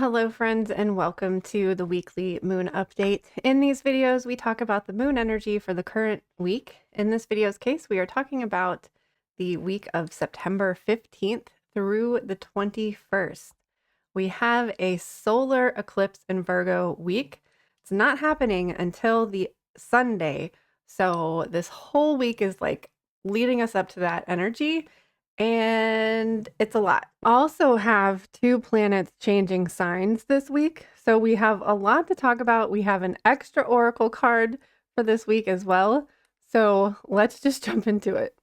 Hello friends, and welcome to the weekly moon update. In these videos, we talk about the moon energy for the current week. In this video's case, we are talking about the week of September 15th through the 21st. We have a solar eclipse in Virgo week. It's not happening until the Sunday, so this whole week is like leading us up to that energy, and it's a lot. Also have two planets changing signs this week, so we have a lot to talk about. We have an extra oracle card for this week as well, so let's just jump into it.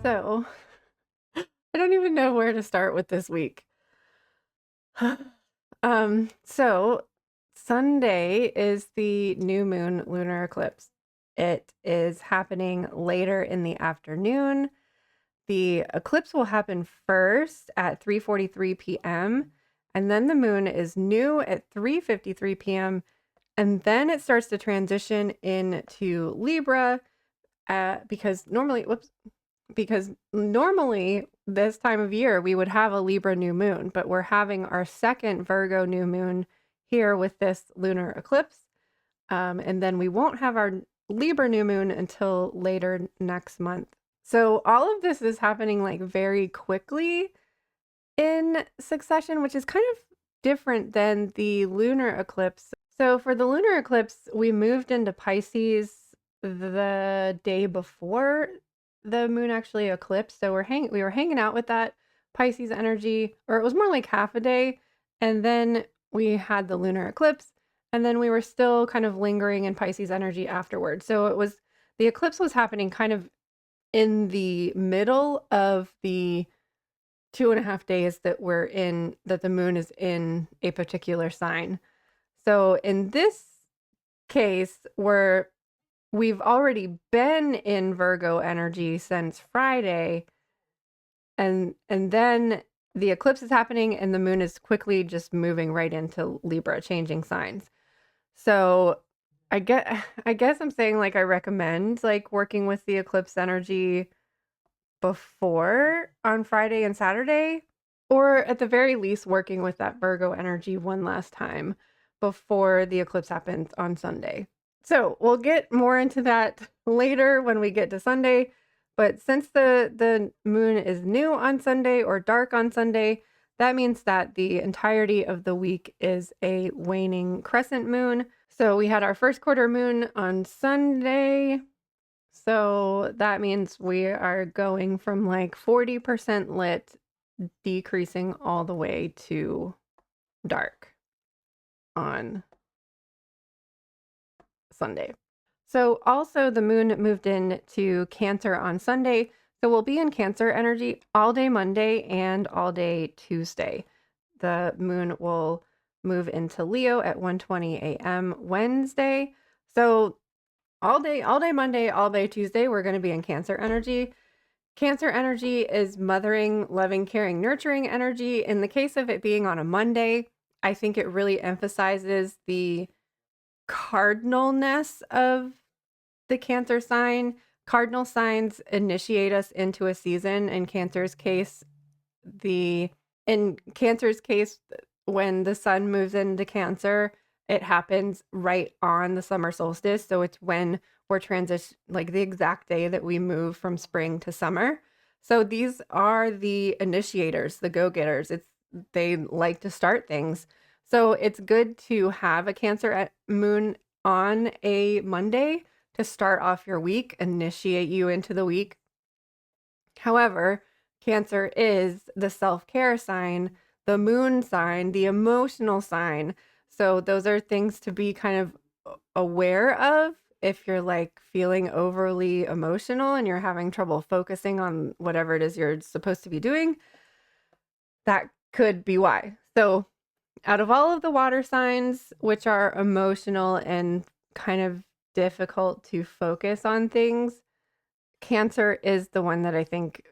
So, I don't even know where to start with this week. So Sunday is the new moon lunar eclipse. It is happening later in the afternoon. The eclipse will happen first at 3:43 p.m. and then the moon is new at 3:53 p.m. and then it starts to transition into Libra because normally this time of year we would have a Libra new moon, but we're having our second Virgo new moon here with this lunar eclipse. And then we won't have our Libra new moon until later next month. So all of this is happening like very quickly in succession, which is kind of different than the lunar eclipse. So for the lunar eclipse, we moved into Pisces the day before the moon actually eclipsed. So we were hanging out with that Pisces energy, or it was more like half a day, and then we had the lunar eclipse, and then we were still kind of lingering in Pisces energy afterwards. So the eclipse was happening kind of in the middle of the 2.5 days that the moon is in a particular sign. So in this case, we've already been in Virgo energy since Friday, and then the eclipse is happening and the moon is quickly just moving right into Libra, changing signs. So I guess I'm saying like I recommend like working with the eclipse energy before on Friday and Saturday, or at the very least working with that Virgo energy one last time before the eclipse happens on Sunday. So we'll get more into that later when we get to Sunday. But since the moon is new on Sunday or dark on Sunday, that means that the entirety of the week is a waning crescent moon. So we had our first quarter moon on Sunday. So that means we are going from like 40% lit, decreasing all the way to dark on Sunday. So also the moon moved into Cancer on Sunday. So we'll be in Cancer energy all day Monday and all day Tuesday. The moon will move into Leo at 1:20 a.m. Wednesday. So all day Monday, all day Tuesday, we're going to be in Cancer energy. Cancer energy is mothering, loving, caring, nurturing energy. In the case of it being on a Monday, I think it really emphasizes the cardinalness of the Cancer sign. Cardinal signs initiate us into a season. In Cancer's case, when the sun moves into Cancer, it happens right on the summer solstice. So it's when we're like the exact day that we move from spring to summer. So these are the initiators, the go-getters. They like to start things. So it's good to have a Cancer moon on a Monday to start off your week, initiate you into the week. However, Cancer is the self-care sign, the moon sign, the emotional sign. So those are things to be kind of aware of if you're like feeling overly emotional and you're having trouble focusing on whatever it is you're supposed to be doing. That could be why. So, out of all of the water signs, which are emotional and kind of difficult to focus on things, Cancer is the one that I think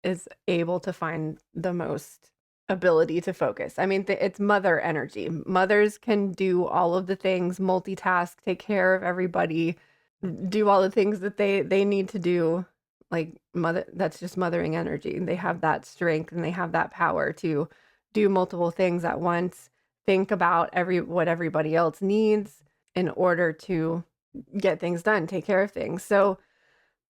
is able to find the most ability to focus. I mean, it's mother energy. Mothers can do all of the things, multitask, take care of everybody, do all the things that they need to do. Like mother, that's just mothering energy. They have that strength and they have that power to do multiple things at once, think about what everybody else needs in order to get things done, take care of things. So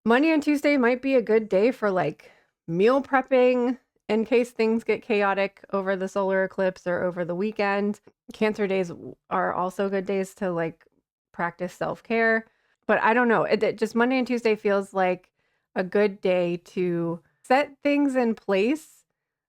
Monday and Tuesday might be a good day for like meal prepping in case things get chaotic over the solar eclipse or over the weekend. Cancer days are also good days to like practice self-care. But I don't know. It just Monday and Tuesday feels like a good day to set things in place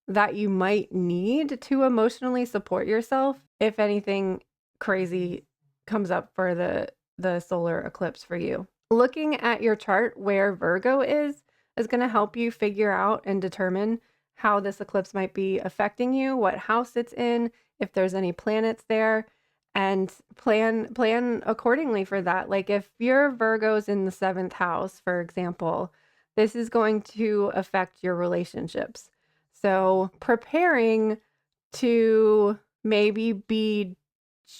that you might need to emotionally support yourself if anything crazy comes up for the solar eclipse for you. Looking at your chart where Virgo is going to help you figure out and determine how this eclipse might be affecting you, what house it's in, if there's any planets there, and plan accordingly for that. Like if your Virgo's in the 7th house, for example, this is going to affect your relationships. So preparing to maybe be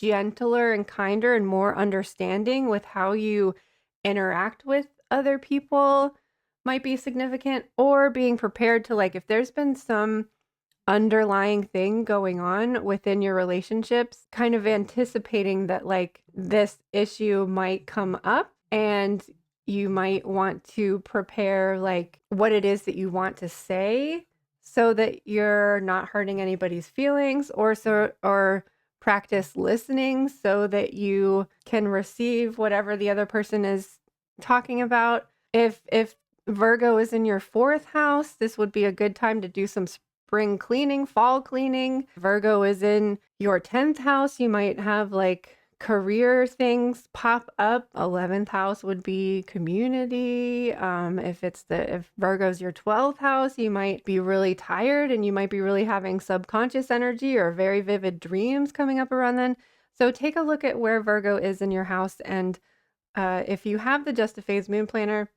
gentler and kinder and more understanding with how you interact with other people might be significant, or being prepared to like if there's been some underlying thing going on within your relationships, kind of anticipating that like this issue might come up and you might want to prepare like what it is that you want to say so that you're not hurting anybody's feelings, or practice listening so that you can receive whatever the other person is talking about. If Virgo is in your 4th house, this would be a good time to do some spring cleaning, fall cleaning. Virgo is in your 10th house, you might have like career things pop up. 11th house would be community. If Virgo's your 12th house, you might be really tired and you might be really having subconscious energy or very vivid dreams coming up around then. So take a look at where Virgo is in your house, and if you have the Just a Phase Moon Planner,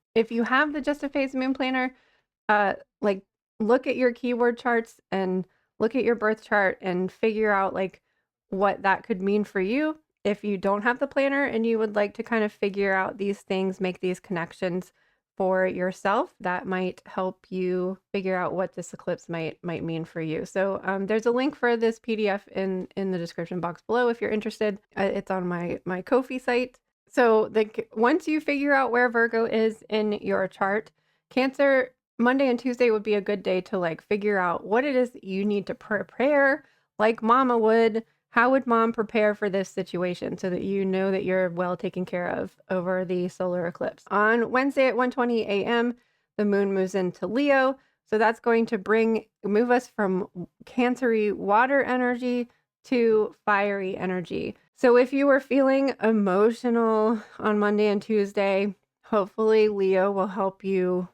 like look at your keyword charts and look at your birth chart and figure out like what that could mean for you. If you don't have the planner and you would like to kind of figure out these things, make these connections for yourself, that might help you figure out what this eclipse might mean for you. So there's a link for this PDF in the description box below if you're interested. It's on my Ko-fi site. So once you figure out where Virgo is in your chart, Cancer, Monday and Tuesday would be a good day to like figure out what it is that you need to prepare, like mama would. How would mom prepare for this situation so that you know that you're well taken care of over the solar eclipse? On Wednesday at 1:20 a.m., the moon moves into Leo. So that's going to move us from Cancery water energy to fiery energy. So if you were feeling emotional on Monday and Tuesday, hopefully Leo will help you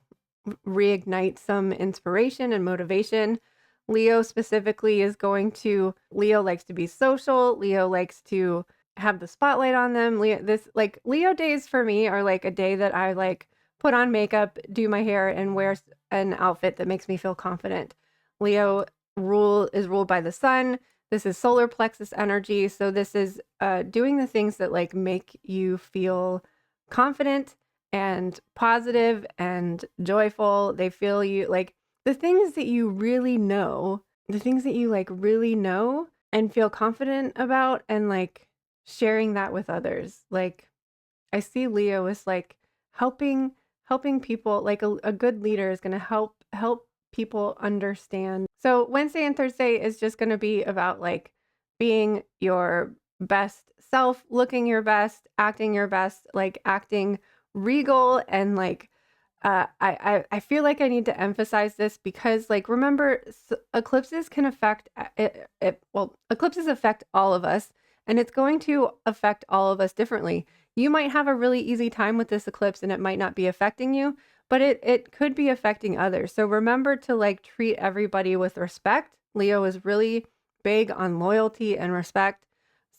reignite some inspiration and motivation. Leo specifically Leo likes to be social. Leo likes to have the spotlight on them. Leo days for me are like a day that I like put on makeup, do my hair, and wear an outfit that makes me feel confident. Leo is ruled by the sun. This is solar plexus energy. So this is doing the things that like make you feel confident and positive and joyful. They feel you like the things that you really know, the things that you like really know and feel confident about, and like sharing that with others. Like I see Leo as like helping people, like a good leader is going to help people understand. So Wednesday and Thursday is just going to be about like being your best self, looking your best, acting your best, like acting regal and like I feel like I need to emphasize this because, like, remember, eclipses can affect eclipses affect all of us, and it's going to affect all of us differently. You might have a really easy time with this eclipse, and it might not be affecting you, but it could be affecting others. So remember to like treat everybody with respect. Leo is really big on loyalty and respect.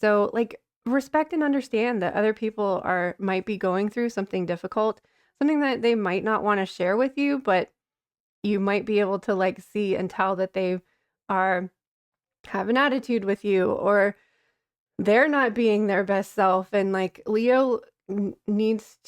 So like respect and understand that other people might be going through something difficult, something that they might not want to share with you, but you might be able to like see and tell that they are have an attitude with you, or they're not being their best self. And like Leo gets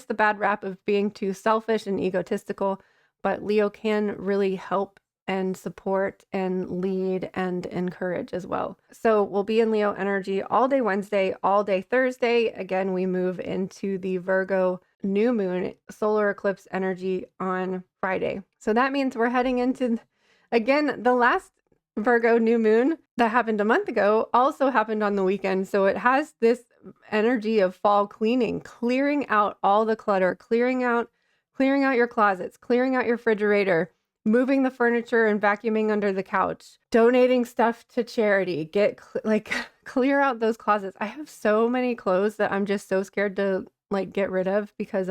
the bad rap of being too selfish and egotistical, but Leo can really help and support and lead and encourage as well. So we'll be in Leo energy all day Wednesday, all day Thursday. Again, we move into the Virgo new moon solar eclipse energy on Friday. So that means we're heading into, again, the last Virgo new moon that happened a month ago also happened on the weekend. So it has this energy of fall cleaning, clearing out all the clutter, clearing out your closets, clearing out your refrigerator, moving the furniture and vacuuming under the couch, donating stuff to charity, clear out those closets. I have so many clothes that I'm just so scared to like get rid of because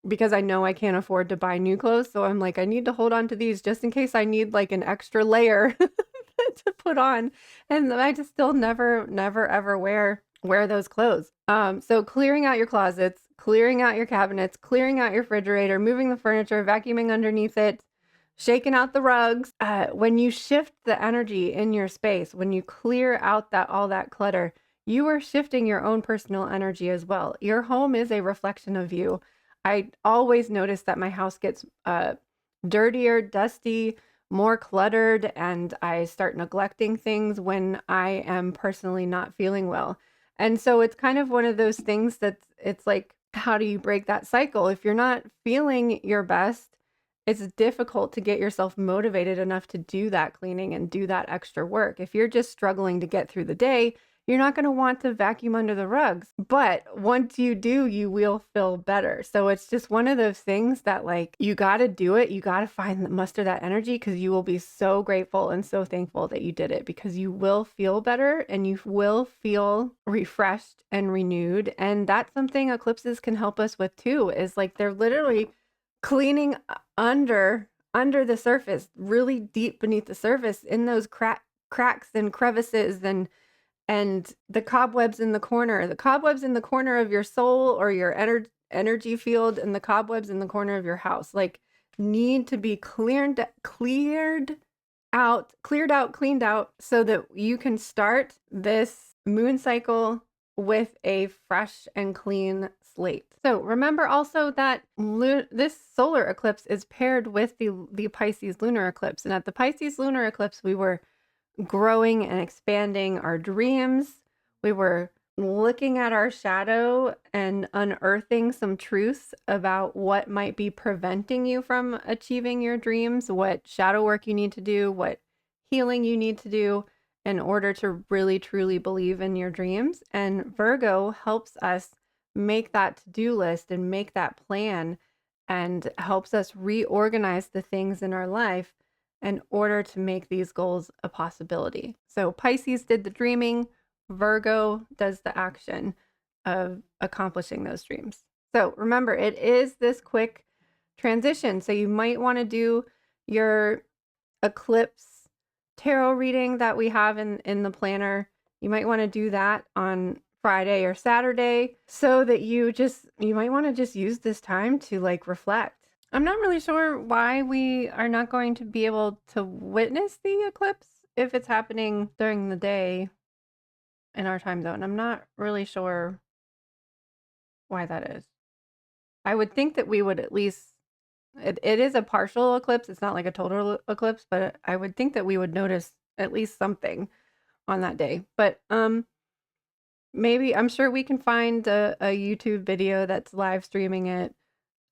because I know I can't afford to buy new clothes. So I'm like, I need to hold on to these just in case I need like an extra layer to put on. And I just still never ever wear those clothes. So clearing out your closets, clearing out your cabinets, clearing out your refrigerator, moving the furniture, vacuuming underneath it, shaking out the rugs. When you shift the energy in your space, when you clear out all that clutter, you are shifting your own personal energy as well. Your home is a reflection of you. I always notice that my house gets dirtier, dusty, more cluttered, and I start neglecting things when I am personally not feeling well. And so it's kind of one of those things it's like, how do you break that cycle? If you're not feeling your best, it's difficult to get yourself motivated enough to do that cleaning and do that extra work. If you're just struggling to get through the day, you're not going to want to vacuum under the rugs. But once you do, you will feel better. So it's just one of those things that like, you got to do it. You got to muster that energy, because you will be so grateful and so thankful that you did it, because you will feel better and you will feel refreshed and renewed. And that's something eclipses can help us with too, is like they're literally cleaning under the surface, really deep beneath the surface, in those cracks and crevices and the cobwebs in the corner of your soul or your energy field, and the cobwebs in the corner of your house, like, need to be cleared out, cleaned out, so that you can start this moon cycle with a fresh and clean slate. So remember also that this solar eclipse is paired with the Pisces lunar eclipse. And at the Pisces lunar eclipse, we were growing and expanding our dreams. We were looking at our shadow and unearthing some truths about what might be preventing you from achieving your dreams, what shadow work you need to do, what healing you need to do in order to really truly believe in your dreams. And Virgo helps us make that to-do list and make that plan, and helps us reorganize the things in our life in order to make these goals a possibility. So Pisces did the dreaming, Virgo does the action of accomplishing those dreams. So remember, it is this quick transition. So you might want to do your eclipse tarot reading that we have in the planner. You might want to do that on Friday or Saturday, so that you might want to just use this time to like reflect. I'm not really sure why we are not going to be able to witness the eclipse if it's happening during the day in our time zone. I'm not really sure why that is. I would think that we would at least, it is a partial eclipse. It's not like a total eclipse, but I would think that we would notice at least something on that day. But maybe, I'm sure we can find a YouTube video that's live streaming it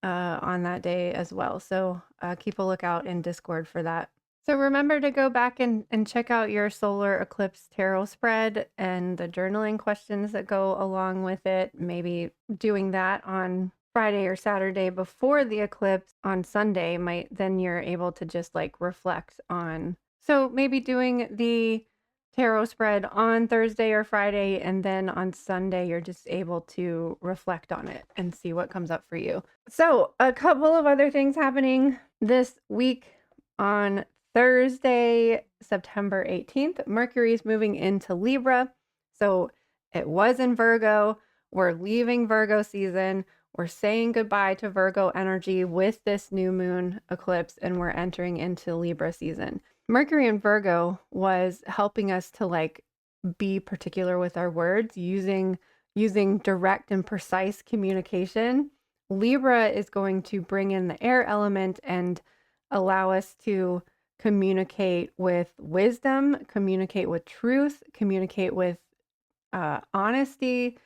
on that day as well. So keep a lookout in Discord for that. So remember to go back and check out your solar eclipse tarot spread and the journaling questions that go along with it. Maybe doing that on Friday or Saturday before the eclipse on Sunday might, then you're able to just like reflect on. So maybe doing the tarot spread on Thursday or Friday, and then on Sunday you're just able to reflect on it and see what comes up for you. So a couple of other things happening this week. On Thursday, September 18th, Mercury is moving into Libra. So it was in Virgo. We're leaving Virgo season. We're saying goodbye to Virgo energy with this new moon eclipse, and we're entering into Libra season. Mercury in Virgo was helping us to like be particular with our words, using direct and precise communication. Libra is going to bring in the air element and allow us to communicate with wisdom, communicate with truth, communicate with honesty,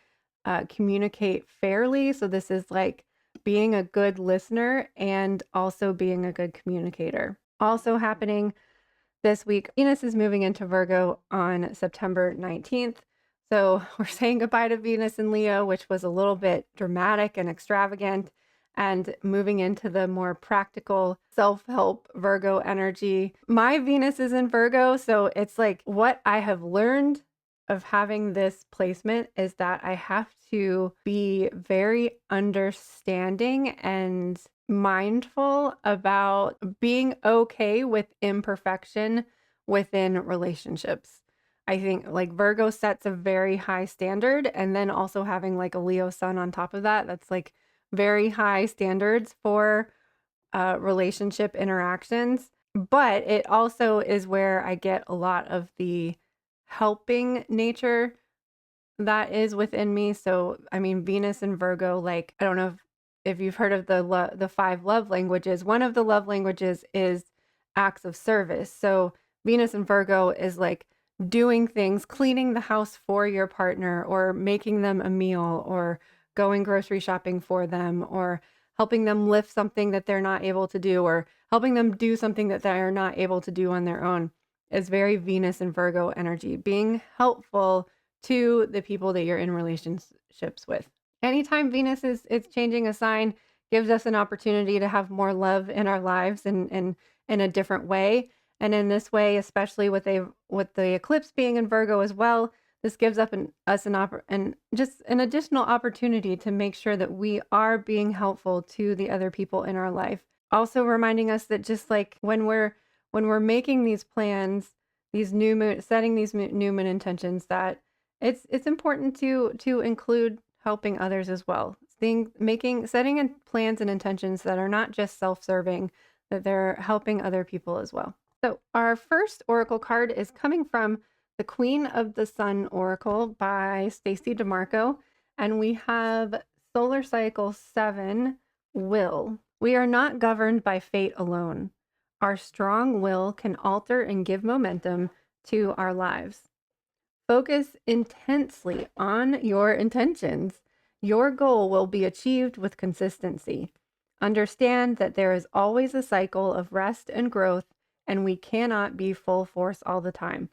communicate fairly. So this is like being a good listener and also being a good communicator. Also happening this week, Venus is moving into Virgo on September 19th. So we're saying goodbye to Venus in Leo, which was a little bit dramatic and extravagant, and moving into the more practical self-help Virgo energy. My Venus is in Virgo, so it's like what I have learned of having this placement is that I have to be very understanding and mindful about being okay with imperfection within relationships. I think like Virgo sets a very high standard, and then also having like a Leo sun on top of that, that's like very high standards for relationship interactions. But it also is where I get a lot of the helping nature that is within me. So, I mean, Venus and Virgo, like, I don't know if you've heard of the 5 love languages. One of the love languages is acts of service. So, Venus and Virgo is like doing things, cleaning the house for your partner, or making them a meal, or going grocery shopping for them, or helping them lift something that they're not able to do, or helping them do something that they are not able to do on their own. Is very Venus and Virgo energy, being helpful to the people that you're in relationships with. Anytime Venus is changing a sign, gives us an opportunity to have more love in our lives and in a different way. And in this way, especially with the eclipse being in Virgo as well, this gives us just an additional opportunity to make sure that we are being helpful to the other people in our life. Also reminding us that just like when we're making these plans, setting these new moon intentions, that it's important to include helping others as well. Setting plans and intentions that are not just self-serving, that they're helping other people as well. So our first oracle card is coming from the Queen of the Sun Oracle by Stacey DeMarco, and we have Solar Cycle 7, Will. We are not governed by fate alone. Our strong will can alter and give momentum to our lives. Focus intensely on your intentions. Your goal will be achieved with consistency. Understand that there is always a cycle of rest and growth, and we cannot be full force all the time.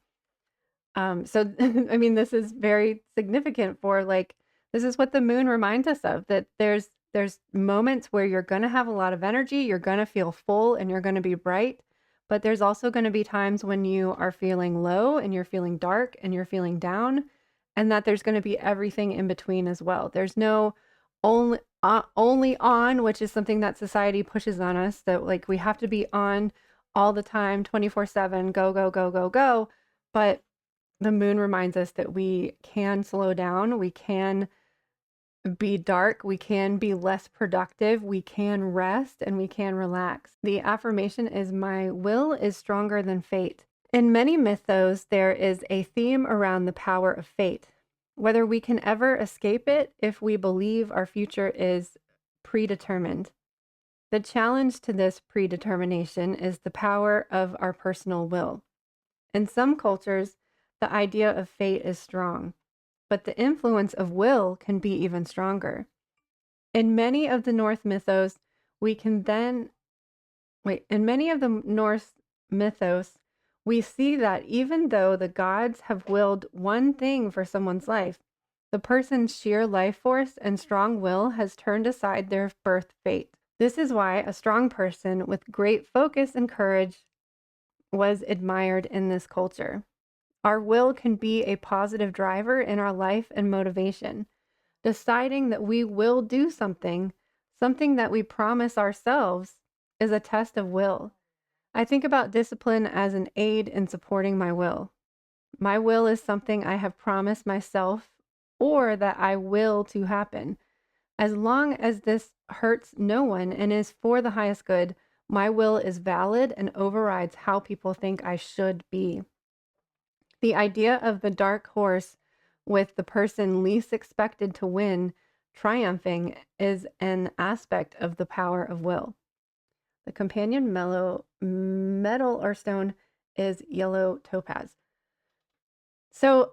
So, I mean, this is very significant for like, this is what the moon reminds us of, that there's moments where you're going to have a lot of energy, you're going to feel full, and you're going to be bright. But there's also going to be times when you are feeling low and you're feeling dark and you're feeling down, and that there's going to be everything in between as well. There's no only on, which is something that society pushes on us, that like we have to be on all the time, 24/7, go, go, go, go, go. But the moon reminds us that we can slow down, we can be dark, we can be less productive, we can rest, and we can relax. The affirmation is, my will is stronger than fate. In many mythos, there is a theme around the power of fate, whether we can ever escape it if we believe our future is predetermined. The challenge to this predetermination is the power of our personal will. In some cultures, the idea of fate is strong, but the influence of will can be even stronger. In many of the Norse mythos, mythos, we see that even though the gods have willed one thing for someone's life, the person's sheer life force and strong will has turned aside their birth fate. This is why a strong person with great focus and courage was admired in this culture. Our will can be a positive driver in our life and motivation. Deciding that we will do something that we promise ourselves, is a test of will. I think about discipline as an aid in supporting my will. My will is something I have promised myself or that I will to happen. As long as this hurts no one and is for the highest good, my will is valid and overrides how people think I should be. The idea of the dark horse with the person least expected to win triumphing is an aspect of the power of will. The companion metal or stone is yellow topaz. So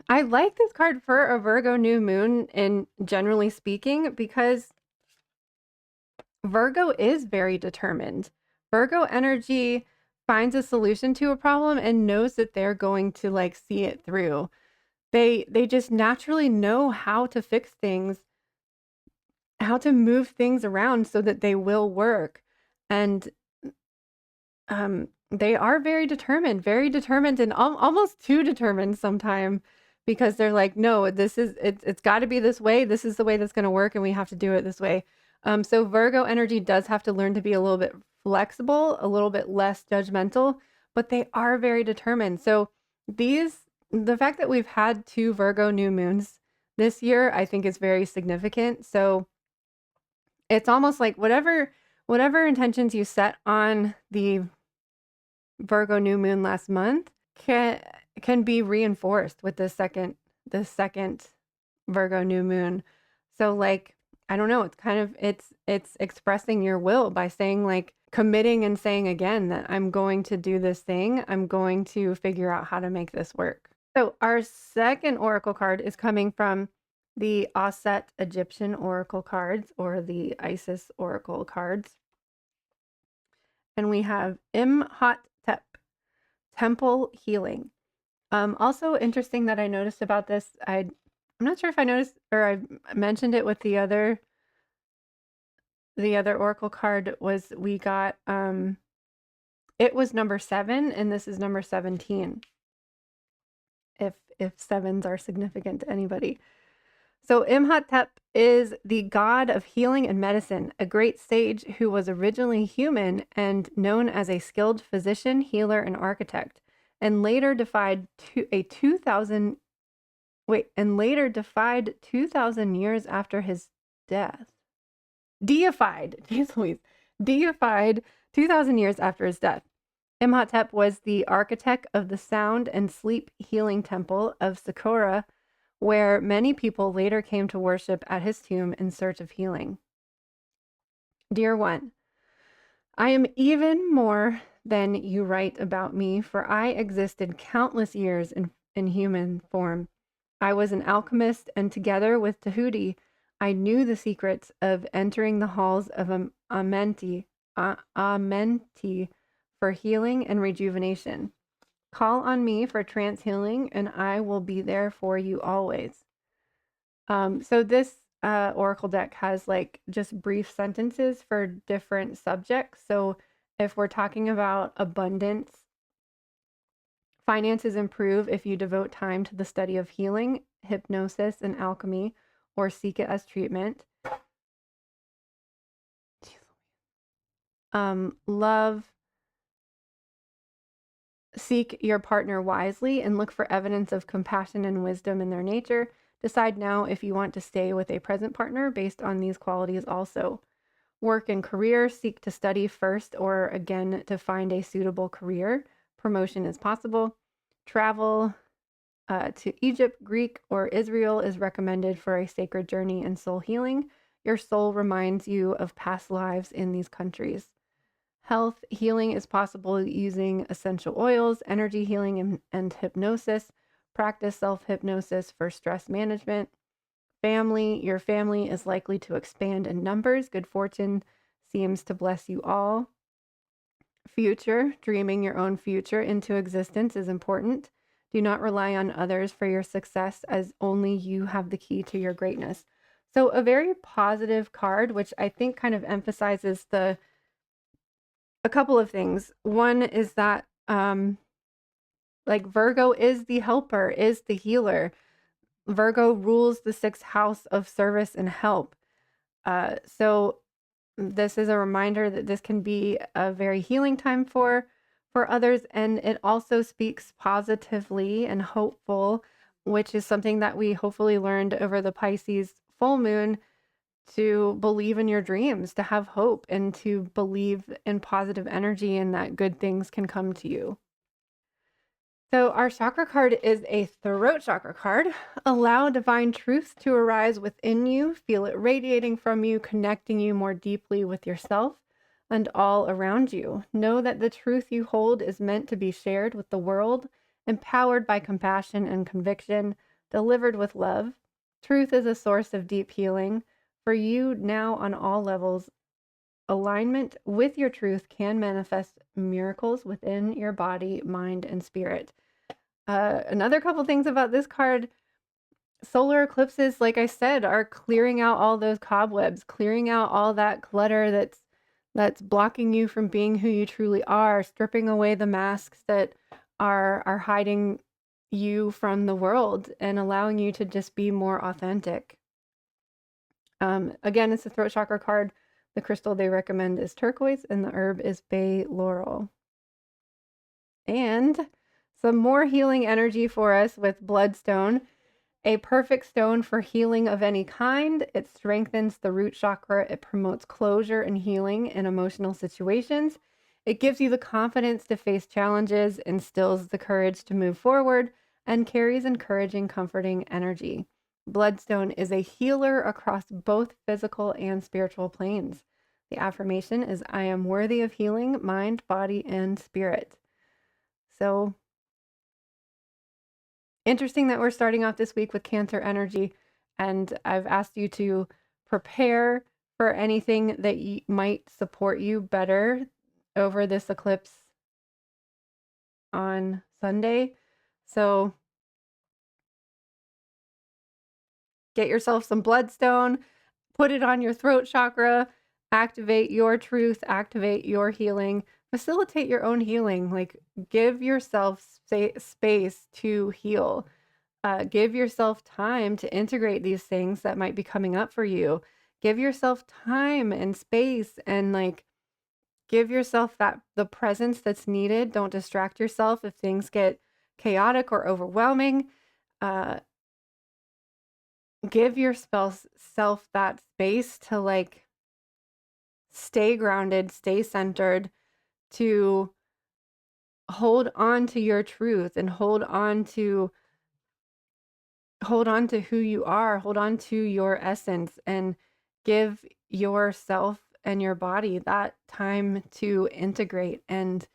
I like this card for a Virgo new moon, and generally speaking, because Virgo is very determined. Virgo energy finds a solution to a problem and knows that they're going to like see it through. They just naturally know how to fix things, how to move things around so that they will work. And they are very determined and almost too determined sometimes, because they're like, no, it's got to be this way. This is the way that's going to work, and we have to do it this way. So Virgo energy does have to learn to be a little bit flexible, a little bit less judgmental, but they are very determined. So the fact that we've had 2 Virgo new moons this year, I think is very significant. So it's almost like whatever intentions you set on the Virgo new moon last month can be reinforced with the second Virgo new moon. So like, I don't know, it's kind of it's expressing your will by saying, like, committing and saying again that I'm going to do this thing. I'm going to figure out how to make this work. So our second oracle card is coming from the Aset Egyptian oracle cards, or the Isis oracle cards. And we have Imhotep, temple healing. Also interesting that I noticed about this, I'm not sure if I noticed or I mentioned it with the other oracle card, was we got it was number 7 and this is number 17. If sevens are significant to anybody. So Imhotep is the god of healing and medicine, a great sage who was originally human and known as a skilled physician, healer, and architect, and later defied 2,000 years after his death. Deified 2,000 years after his death. Imhotep was the architect of the sound and sleep healing temple of Saqqara, where many people later came to worship at his tomb in search of healing. Dear one, I am even more than you write about me, for I existed countless years in human form. I was an alchemist, and together with Tahuti, I knew the secrets of entering the halls of Amenti for healing and rejuvenation. Call on me for trance healing, and I will be there for you always. So this oracle deck has like just brief sentences for different subjects. So if we're talking about abundance, finances improve if you devote time to the study of healing, hypnosis, and alchemy, or seek it as treatment. Love, seek your partner wisely and look for evidence of compassion and wisdom in their nature. Decide now if you want to stay with a present partner based on these qualities also. Work and career, seek to study first or again to find a suitable career. Promotion is possible. Travel to Egypt, Greek, or Israel is recommended for a sacred journey and soul healing. Your soul reminds you of past lives in these countries. Health healing is possible using essential oils, energy healing, and hypnosis. Practice self-hypnosis for stress management. Family, your family is likely to expand in numbers. Good fortune seems to bless you all. future, dreaming your own future into existence is important. Do not rely on others for your success, as only you have the key to your greatness. So a very positive card, which I think kind of emphasizes a couple of things. One is that like Virgo is the helper, is the healer. Virgo rules the sixth house of service and help. So this is a reminder that this can be a very healing time for others, and it also speaks positively and hopeful, which is something that we hopefully learned over the Pisces full moon, to believe in your dreams, to have hope, and to believe in positive energy and that good things can come to you. So our chakra card is a throat chakra card. Allow divine truth to arise within you. Feel it radiating from you, connecting you more deeply with yourself and all around you. Know that the truth you hold is meant to be shared with the world, empowered by compassion and conviction, delivered with love. Truth is a source of deep healing. For you now on all levels, alignment with your truth can manifest miracles within your body, mind, and spirit. Another couple things about this card: solar eclipses, like I said, are clearing out all those cobwebs, clearing out all that clutter that's blocking you from being who you truly are, stripping away the masks that are hiding you from the world and allowing you to just be more authentic. Again, it's a throat chakra card. The crystal they recommend is turquoise, and the herb is bay laurel. And some more healing energy for us with bloodstone, a perfect stone for healing of any kind. It strengthens the root chakra. It promotes closure and healing in emotional situations. It gives you the confidence to face challenges, instills the courage to move forward, and carries encouraging, comforting energy. Bloodstone is a healer across both physical and spiritual planes. The affirmation is, I am worthy of healing, mind, body, and spirit. So interesting that we're starting off this week with Cancer energy, and I've asked you to prepare for anything that might support you better over this eclipse on Sunday. So get yourself some bloodstone, put it on your throat chakra, activate your truth, activate your healing, facilitate your own healing. Like, give yourself space to heal. Give yourself time to integrate these things that might be coming up for you. Give yourself time and space, and like, give yourself the presence that's needed. Don't distract yourself if things get chaotic or overwhelming. Give yourself that space to like stay grounded, stay centered, to hold on to your truth and hold on to who you are, hold on to your essence, and give yourself and your body that time to integrate and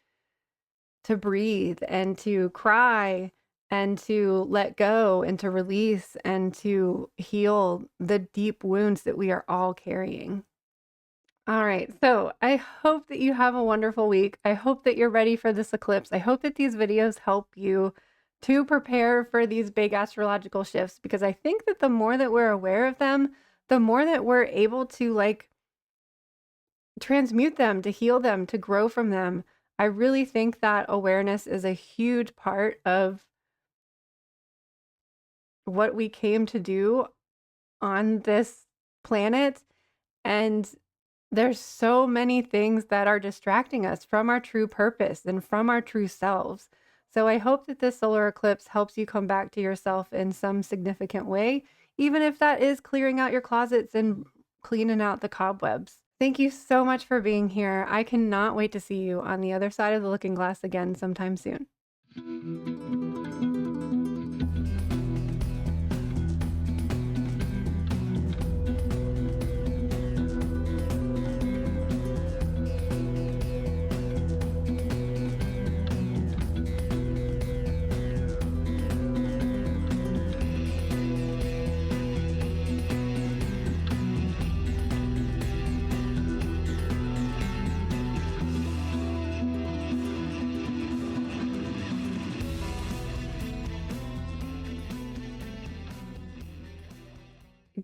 to breathe and to cry and to let go and to release and to heal the deep wounds that we are all carrying. All right, so I hope that you have a wonderful week. I hope that you're ready for this eclipse. I hope that these videos help you to prepare for these big astrological shifts, because I think that the more that we're aware of them, the more that we're able to like transmute them, to heal them, to grow from them. I really think that awareness is a huge part of what we came to do on this planet. And there's so many things that are distracting us from our true purpose and from our true selves. So I hope that this solar eclipse helps you come back to yourself in some significant way, even if that is clearing out your closets and cleaning out the cobwebs. Thank you so much for being here. I cannot wait to see you on the other side of the looking glass again sometime soon.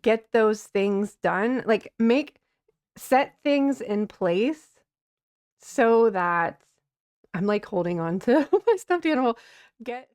get those things done, like set things in place so that I'm like holding on to my stuffed animal. Get